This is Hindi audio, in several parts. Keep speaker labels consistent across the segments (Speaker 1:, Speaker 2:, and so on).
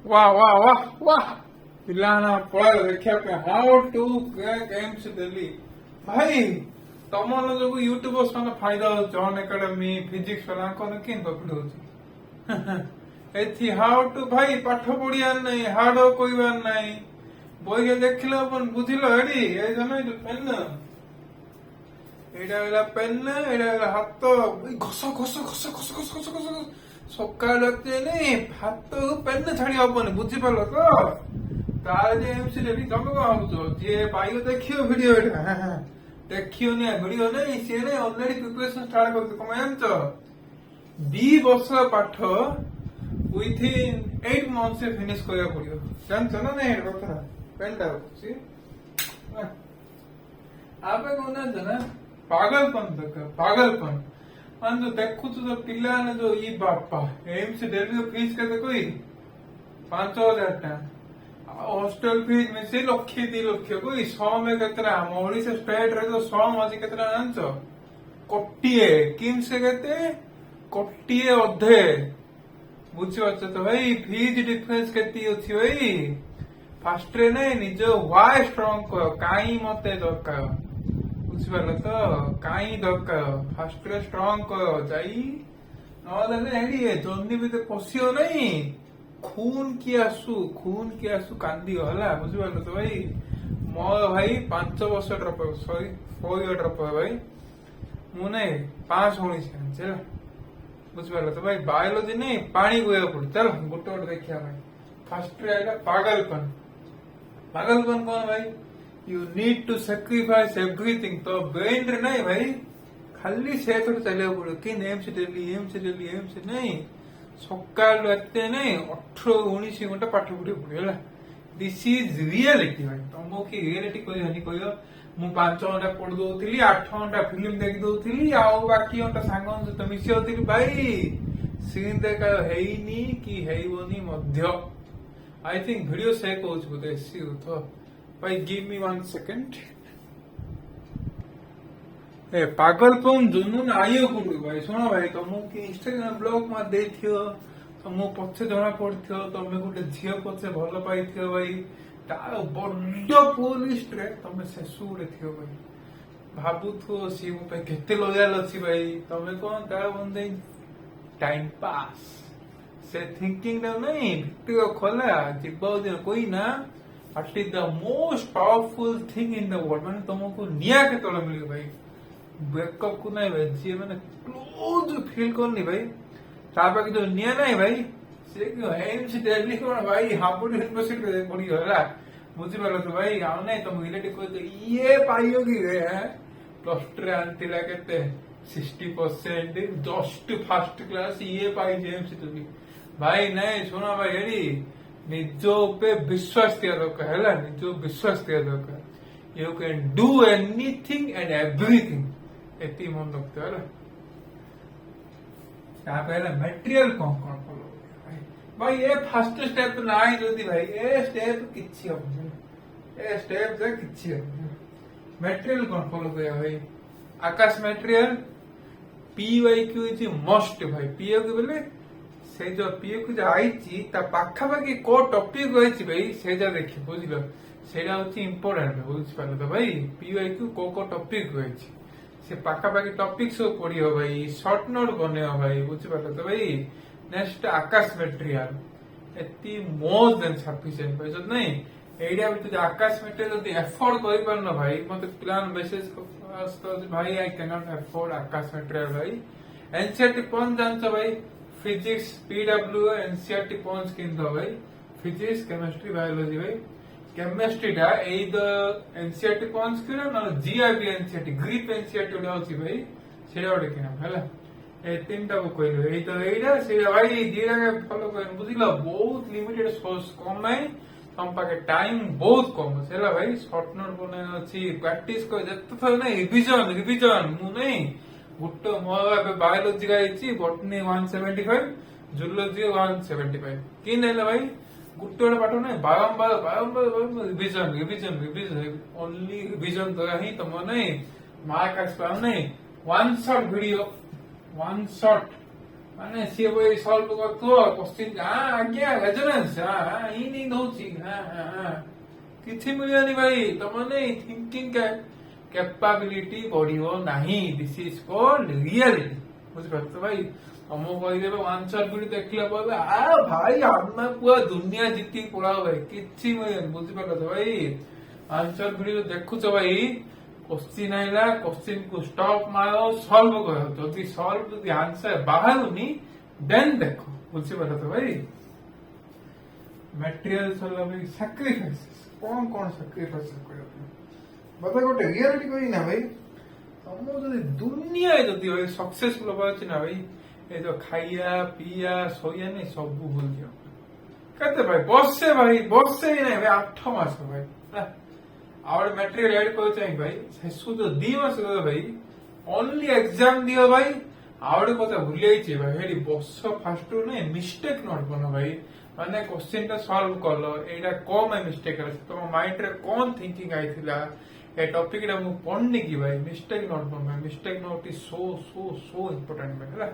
Speaker 1: वाह वाह वाह वाह पिलाना पढ़ देखिया पे how to crack AIIMS Delhi भाई तम जो यूट्यूबर्स मान फायदा हो जॉन एकेडमी फिजिक्स वाला कोन किन पकड़ होची एथि हाउ टू भाई पाठ पढ़िया नहीं हार्ड कोइबार नहीं বই দেখিলে अपन বুঝিল এডি এই জন্যই তো পেন না এটা হলো পেন না এটা হলো হাত ঘষ ঘষ ঘষ ঘষ ঘষ ঘষ ঘষ সকাল নেই হাত পেন ছাড়ি হবনি বুঝিপারল তো তার যে এমসি রেডি তবে ভাবুছ যে পাইও দেখিও ভিডিও এটা দেখিও নিয়ে ভিডিও নেই সে নেই অলরেডি প্রিপারেশন স্টার্ট করতে কমে জানছ 2 বর্ষ পাঠ উইথিন 8 months ফিনিশ করা পড়িব জানছ না না এর কথা पेंटा सी आप कौन ना पागलपन तक पागलपन मान जो देखु तो पिला ने जो ई बापा एम्स डेली फीस के कोई 5,000 टका हॉस्टल फीस में से लक्ष्य 2 लक्ष्य कोई 100 में केतरा मोरी से स्टेट रे तो 100 मजी केतरा जानछो कोटिए किम से केते कोटिए अधे बुझी पाछ तो भाई फीस डिफरेंस केती अछि भाई फास्ट रे नहीं निज वाय स्ट्रॉन्ग कर काई मते दरकार बुझिपारल तो काई दरकार फास्ट रे स्ट्रॉन्ग कर जाई नले हेडी जर्नी भी तो पसियो नहीं खून की आसू कांदी हला बुझिपारल तो भाई मो भाई 5 वर्ष ड्रॉप सॉरी 4 इयर ड्रॉप भाई मु नहीं 5 होनी चल बुझिपारल तो भाई बायोलॉजी नहीं पानी गुया पड़ चल गोटे गोटे देखिया भाई फास्ट रे आइला पागलपन कौन भाई you need to sacrifice everything तो ब्रेन रे नहीं भाई खाली से थोड़ा चले पड़ो कि एम से नहीं सकाल एते नहीं 18-19 घंटा पाठ पढ़े पड़े दिस इज रियलिटी भाई तुमको कि रियलिटी कह मु 5 घंटा पढ़ दौली 8 घंटा फिल्म देखी दौली आउ बाकी घंटा सांग सहित मिशी भाई सीन देखा हेनी कि हेबनी मध्य I think video say coach with SU तो भाई give me 1 second ए पागलपन जुनून आयो कुडु भाई सुनो भाई तुमको कि इंस्टाग्राम ब्लॉग में देखियो तुमको पछे जणा पड़थियो तमे गुटे झियो पछे भलो पाइथियो भाई तार बड्ड पोलिस्ट रे तमे सेसु रे थियो भाई भाबुथो सी मो पे केते लॉयल अछि भाई तमे कोन तार बंदे टाइम पास से थिंकिंग ना नहीं भित्तिक खोला जीव कोई ना what is the most powerful thing in the world माने तुमको निया के तले मिले भाई ब्रेकअप को नहीं भाई जी मैंने क्लोज फील करनी भाई ताबा की जो निया नहीं भाई से क्यों एम्स दिल्ली को भाई हापुड़ यूनिवर्सिटी में पढ़ी होला बुझी पालो तो भाई आ नहीं तुम रिलेटिव को ये पाइयो की रे है प्लस 2 आंतिला केते 60% जस्ट फर्स्ट क्लास ये पाई जेम्स दिल्ली भाई नहीं सुना भाई एडी निजो पे विश्वास दिया दरकार है निजो विश्वास दिया दरकार you can do anything and everything एती मन रखते है यहाँ पे मटेरियल कौन कौन फॉलो भाई ये फर्स्ट स्टेप ना जदि भाई ए स्टेप किछि हम ए स्टेप से किछि हम मटेरियल कौन फॉलो किया भाई आकाश मटेरियल पीवाईक्यू इज मस्ट भाई पीवाईक्यू बोले से जो पीवाईक्यू जो आईची ता पाखापाखि को टॉपिक होइची भाई से जा देखि बुझिलो सेटा होची इंपोर्टेंट बुझि पालो तो भाई पीवाईक्यू को टॉपिक होइची से पाखापाखि टॉपिक सब पढ़ियो भाई शॉर्ट नोट बनेयो भाई बुझि पालो तो भाई नेक्स्ट आकाश मटेरियल एती मोर देन सफिशिएंट भाई जो नहीं एरिया में तो आकाश मटेरियल यदि एफोर्ड करि परनो भाई मते प्लान मैसेज तो भाई I can not afford Akash material भाई एनसीईआरटी पॉइंट जानछो भाई फिजिक्स पीडब्ल्यू एनसीईआरटी पॉइंट्स किंतो भाई फिजिक्स केमिस्ट्री बायोलॉजी भाई केमिस्ट्री टा एई द एनसीईआरटी पॉइंट्स किरो न जीआईबी एनसीईआरटी ग्रिप एनसीईआरटी उडा होची भाई सेडा उडे किना हला ए तीनटा को कहलो एई तो एइडा से भाई दीरा के फॉलो कर बुझिला बहुत लिमिटेड सोर्स कम नहीं तम पाके टाइम बहुत कम है भाई शॉर्ट नोट बने अछि प्रैक्टिस को जत्ते थो नहीं रिवीजन मु नहीं गुट्टो मोर बायोलॉजी का इछि बॉटनी 175 जूलॉजी 175 कि नेला भाई गुट्टो पाठ नहीं बारंबार रिवीजन ओनली रिवीजन द्वारा ही तुम नहीं मार्क एक्सपायर नहीं one shot video one shot ମାନେ ସିଏ ଭାଇ ସଲ୍ଭ କରୁଥିବ କୋଶ୍ଚିନ୍ ଆଜ୍ଞା ରେଜୋନାନ୍ସ ଇ ନେଇ ଦଉଛି କିଛି ମିଳିବନି ଭାଇ ତମମାନେ ଥିଙ୍କିଂ କ୍ୟାପାବିଲିଟି ବଢିବ ନାହିଁ ଦିସ୍ ଇଜ କଲ୍ଡ ରିଆଲିଟି ବୁଝିପାରୁଛ ଭାଇ ତମକୁ କହିଦେବେ ଆନ୍ସର ଭିଡିଓ ଦେଖିଲା ପରେ ଭାଇ ଆମେ ପୁରା ଦୁନିଆ ଜିତିକି ପଳାଅ ଭାଇ କିଛି ମିଳିବନି ବୁଝିପାରୁଛ ଭାଇ आंसर वीडियो देखुच भाई क्वेश्चन आइला क्वेश्चन को स्टॉप मारो सॉल्व करो जदि सॉल्व जदि आंसर बाहरुनी देन देखो बुझी पार तो भाई मटेरियल सॉल्व भाई सैक्रिफाइसेस कौन सैक्रिफाइस करो बता गोटे रियलिटी कोई ना भाई तुम जदि दुनिया जदि भाई सक्सेसफुल होबा अछि ना भाई ए जो खाइया पिया सोया नहीं सब भूल जाओ कहते भाई बसे ही नहीं भाई 8 मास भाई और मटेरियल ऐड कर चाहिए भाई शेषु जो 2 मास भाई ओनली एग्जाम दियो भाई आउट कथा भूल जाइए भाई हेडी बस फास्ट नहीं मिस्टेक नोट बनो भाई माने क्वेश्चन टा सॉल्व करलो एटा कम मिस्टेक है तुम माइंड रे कौन थिंकिंग आइथिला ए टॉपिक रे मु पढ़नी की भाई मिस्टेक नोट बनो भाई mistake note is so important भाई हला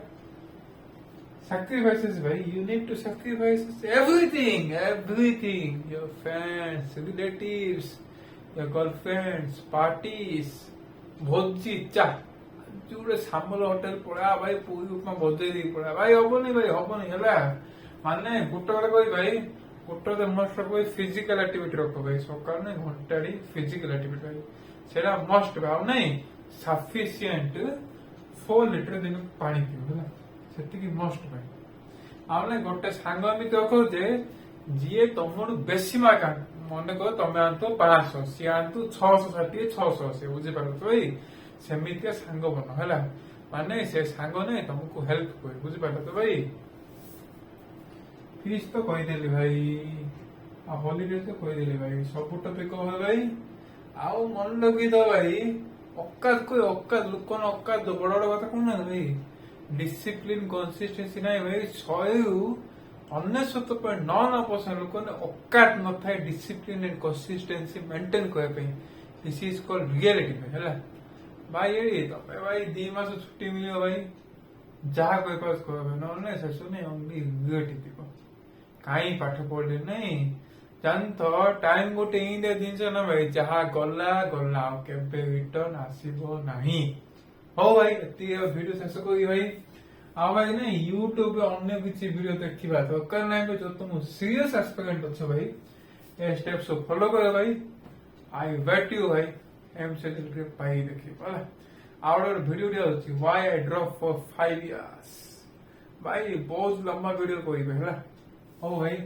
Speaker 1: sacrifices भाई you need to sacrifice everything your friends relatives your girlfriends parties भोजी चा जोड़े सामल होटल पड़ा भाई पूरी उपमा बजे दी पड़ा भाई हबनी हला माने गोटे कोई भाई गोटे मस्ट कोई फिजिकल एक्टिविटी रखो भाई सकाळ ने घंटाडी फिजिकल एक्टिविटी भाई सेटा मस्ट भाव नहीं सफिशिएंट 4 लीटर दिन पानी पियो हला सेतिकी मस्ट भाई आउने गोटे सांग एमती रखो जे जीए तुम बेसी मार्क मन कह तुम आंतु 500 सी आंतु 660 680 बुझीपार भाई सेमितिका सांग बन है माने से सांग नहीं तुमको हेल्प कर बुझीपार तो भाई फीस तो कहीदेली भाई हॉलीडे तो कहीदेली भाई सब टॉपिक कह भाई आउ मन लगी तो भाई औकात कोई औकात लोक औकात बड़ बड़ बात कौन भाई डिसिप्लिन कंसिस्टेंसी नहीं भाई 99.99% लोक औकात न था डिसिप्लिन एंड कंसिस्टेंसी मेंटेन करने दिस इज कॉल्ड रियलिटी है भाई तमें भाई 2 मास छुट्टी मिल भाई जहाँ कोई पास कह ना से सुने ओनली रियलिटी थी कहीं पाठ पढ़े नहीं जानत टाइम गोटे इंडिया जिनस ना भाई जहाँ गला गला केबे रिटर्न आसीबो नहीं हो भाई वीडियो शेष करी भाई आ भाई ना यूट्यूब अन्य किसी वीडियो देखा दरकार ना जो तुम सीरियस एस्पिरेंट अच्छे भाई ए स्टेप्स फॉलो करो भाई आई वेट यू भाई एम से पाई देखिए आउट वीडियो दिया why I drop for 5 years भाई बहुत लंबा वीडियो कोई हो भाई